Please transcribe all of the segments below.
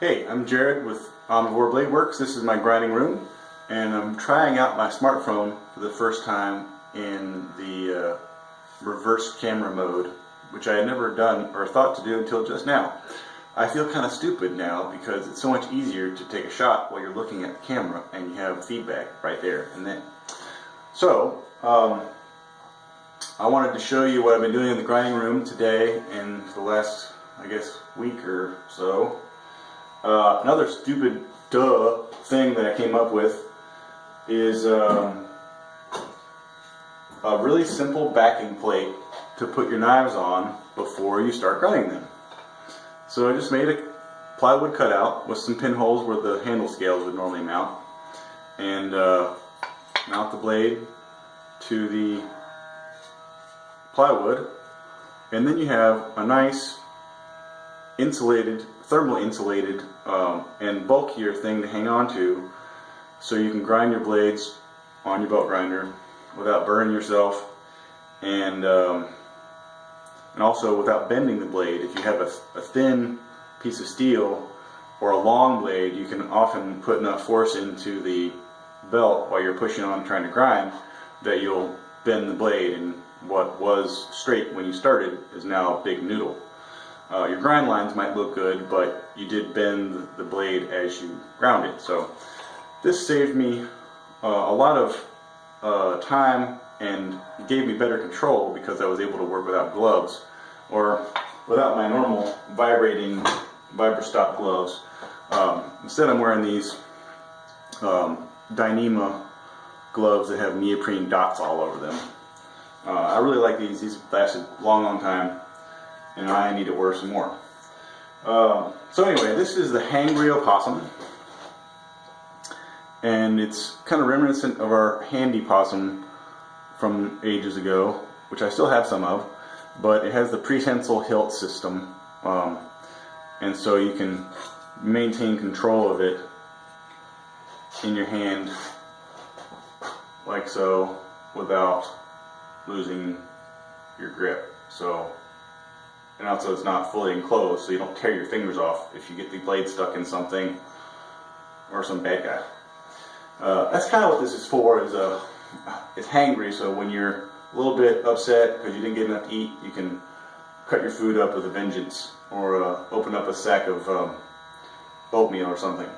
Hey, I'm Jared with Omnivore Blade Works. This is my grinding room, and I'm trying out my smartphone for the first time in the reverse camera mode, which I had never done or thought to do until just now. I feel kind of stupid now because it's so much easier to take a shot while you're looking at the camera and you have feedback right there and then. So, I wanted to show you what I've been doing in the grinding room today and for the last, I guess, week or so. Another stupid thing that I came up with is a really simple backing plate to put your knives on before you start grinding them. So I just made a plywood cutout with some pinholes where the handle scales would normally mount, and mount the blade to the plywood, and then you have a nice insulated, thermal insulated and bulkier thing to hang on to, so you can grind your blades on your belt grinder without burning yourself, and also without bending the blade. If you have a thin piece of steel or a long blade, you can often put enough force into the belt while you're pushing on trying to grind that you'll bend the blade, and what was straight when you started is now a big noodle. Your grind lines might look good, but you did bend the blade as you ground it. So this saved me a lot of time and gave me better control because I was able to work without gloves or without my normal vibrating Vibrostop gloves. Instead I'm wearing these Dyneema gloves that have neoprene dots all over them. I really like these. These lasted a long time, and I need to wear some more. So anyway, this is the Hangry Opossum, and it's kind of reminiscent of our Handy Possum from ages ago, which I still have some of, but it has the prehensile hilt system, and so you can maintain control of it in your hand like so without losing your grip. So, and also it's not fully enclosed, so you don't tear your fingers off if you get the blade stuck in something or some bad guy. That's kind of what this is for. It's hangry, so when you're a little bit upset because you didn't get enough to eat, you can cut your food up with a vengeance, or open up a sack of oatmeal or something.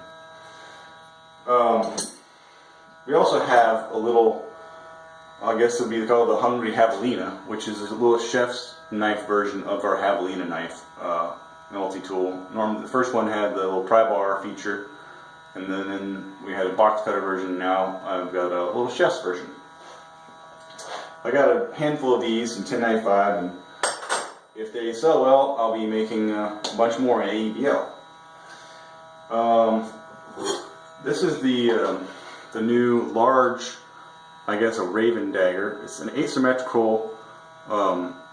We also have a little, I guess it would be called the Hungry Javelina, which is a little chef's knife version of our Javelina knife multi-tool. Normally the first one had the little pry bar feature, and then we had a box cutter version. Now I've got a little chef's version. I got a handful of these in 1095, and if they sell well, I'll be making a bunch more in AEBL. This is the new large, I guess, a Raven dagger. It's an asymmetrical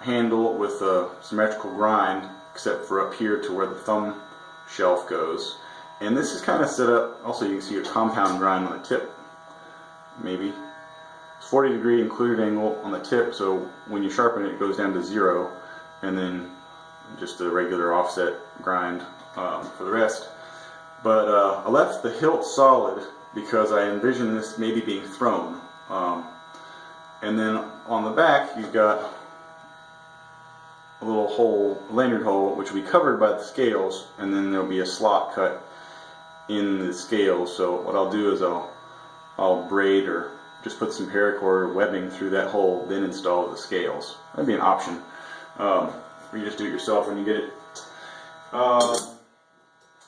handle with a symmetrical grind, except for up here to where the thumb shelf goes. And this is kind of set up, also you can see a compound grind on the tip, maybe. It's 40-degree included angle on the tip, so when you sharpen it, it goes down to 0, and then just a regular offset grind for the rest. But I left the hilt solid because I envision this maybe being thrown. And then on the back you've got a little hole, lanyard hole, which will be covered by the scales, and then there'll be a slot cut in the scales. So what I'll do is I'll braid or just put some paracord webbing through that hole, then install the scales. That'd be an option. Or you just do it yourself when you get it.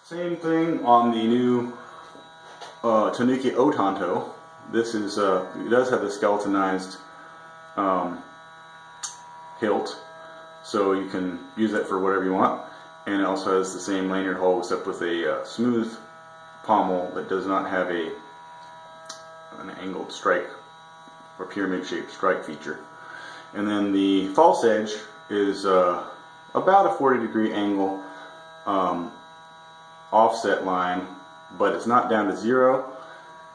Same thing on the new Tonuki Otanto. This is it does have the skeletonized hilt, so you can use that for whatever you want, and it also has the same lanyard hole except with a smooth pommel that does not have an angled strike or pyramid shaped strike feature. And then the false edge is about a 40-degree angle offset line, but it's not down to 0.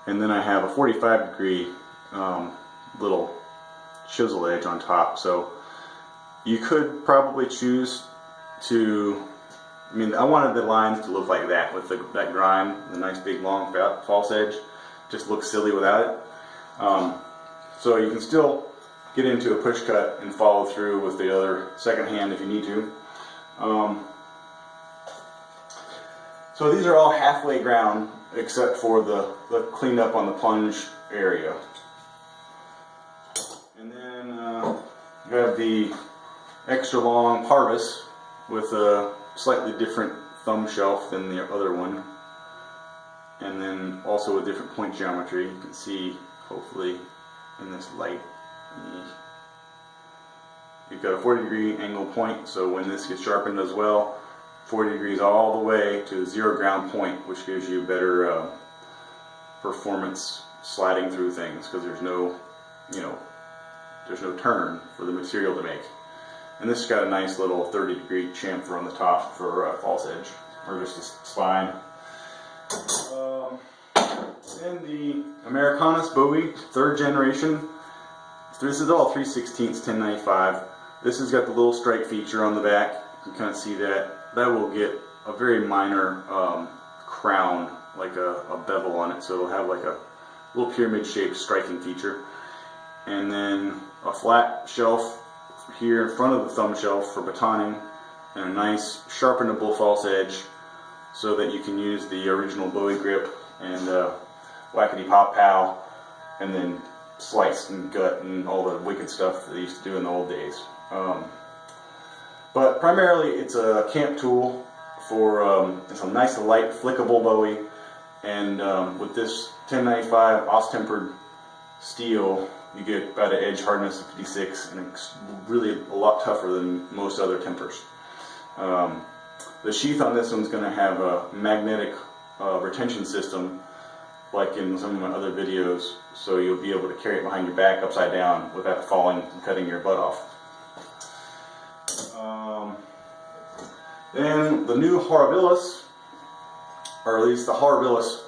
And then I have a 45-degree little chisel edge on top. So you could probably choose to I mean, I wanted the lines to look like that with that grind, the nice big long false edge. Just looks silly without it. So you can still get into a push cut and follow through with the other second hand if you need to. So these are all halfway ground except for the cleanup on the plunge area. And then you have the extra long Parvis with a slightly different thumb shelf than the other one. And then also a different point geometry. You can see, hopefully, in this light. You've got a 40-degree angle point, so when this gets sharpened as well, 40 degrees all the way to 0 ground point, which gives you better performance sliding through things, because there's no, there's no turn for the material to make. And this has got a nice little 30-degree chamfer on the top for false edge, or just a spine. And the Americanus Bowie, 3rd generation. This is all 3/16 1095. This has got the little strike feature on the back. You can kind of see that. That will get a very minor crown, like a bevel on it, so it'll have like a little pyramid-shaped striking feature. And then a flat shelf here in front of the thumb shelf for batoning, and a nice sharpenable false edge so that you can use the original Bowie grip and whackety pop pow, and then slice and gut and all the wicked stuff that they used to do in the old days. But primarily it's a camp tool for it's a nice light flickable Bowie, and with this 1095 Austempered steel you get about an edge hardness of 56, and it's really a lot tougher than most other tempers. The sheath on this one's going to have a magnetic retention system like in some of my other videos, so you'll be able to carry it behind your back upside down without falling and cutting your butt off. Then the new Horribilis, or at least the Horribilis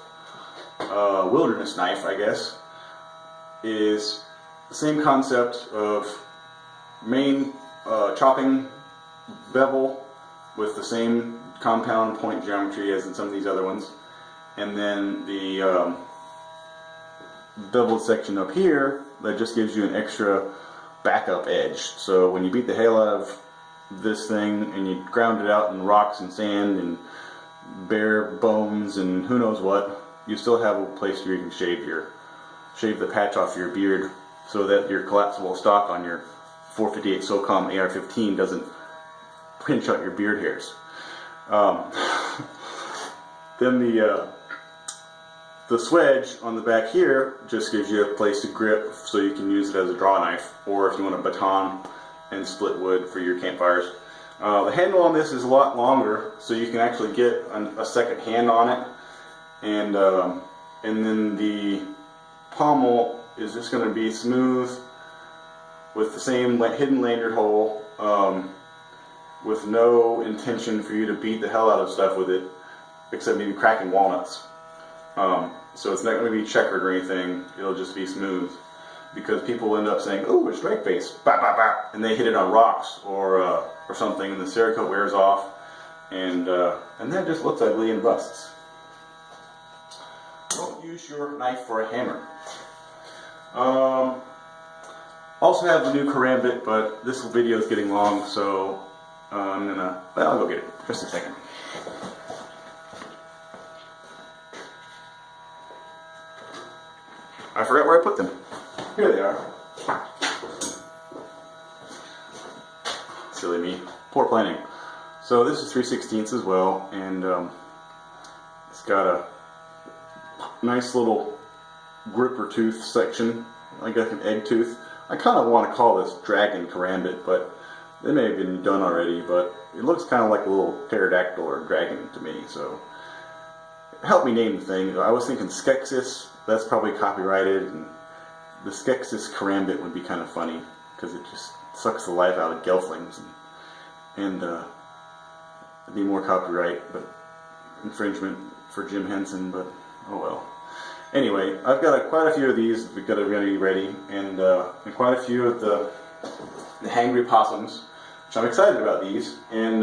wilderness knife, I guess, is the same concept of main chopping bevel with the same compound point geometry as in some of these other ones, and then the beveled section up here that just gives you an extra backup edge. So when you beat the hell out of this thing and you ground it out in rocks and sand and bare bones and who knows what, you still have a place where you can shave the patch off your beard, so that your collapsible stock on your 458 SOCOM AR-15 doesn't pinch out your beard hairs. Then the swedge on the back here just gives you a place to grip, so you can use it as a draw knife, or if you want to baton and split wood for your campfires. The handle on this is a lot longer, so you can actually get a second hand on it, and then the pommel is just going to be smooth with the same hidden lanyard hole, with no intention for you to beat the hell out of stuff with it, except maybe cracking walnuts. So it's not going to be checkered or anything, it'll just be smooth, because people end up saying, oh, it's strike face, bap, bap, bap, and they hit it on rocks or something, and the Cerakote wears off, and that just looks ugly and busts. Don't use your knife for a hammer. Also have the new karambit, but this video is getting long, so I'll go get it. Just a second. I forgot where I put them. Here they are. Silly me. Poor planning. So this is 3/16 as well, and it's got a nice little gripper tooth section, like an egg tooth. I kind of want to call this dragon karambit, but they may have been done already, but it looks kind of like a little pterodactyl or dragon to me, so help me name the thing. I was thinking Skeksis, that's probably copyrighted, and the Skeksis karambit would be kind of funny, because it just sucks the life out of gelflings, and it'd be more copyright, but infringement for Jim Henson, but oh well. Anyway, I've got quite a few of these we've got to be ready, and quite a few of the hangry possums, which I'm excited about these, and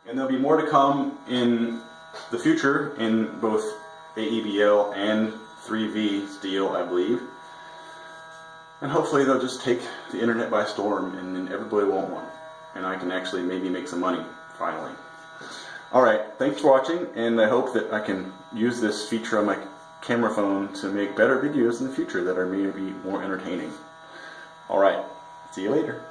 And there'll be more to come in the future in both AEBL and 3V steel, I believe. And hopefully they'll just take the internet by storm and then everybody will want one. And I can actually maybe make some money, finally. Alright, thanks for watching, and I hope that I can use this feature on my camera phone to make better videos in the future that are maybe more entertaining. Alright, see you later.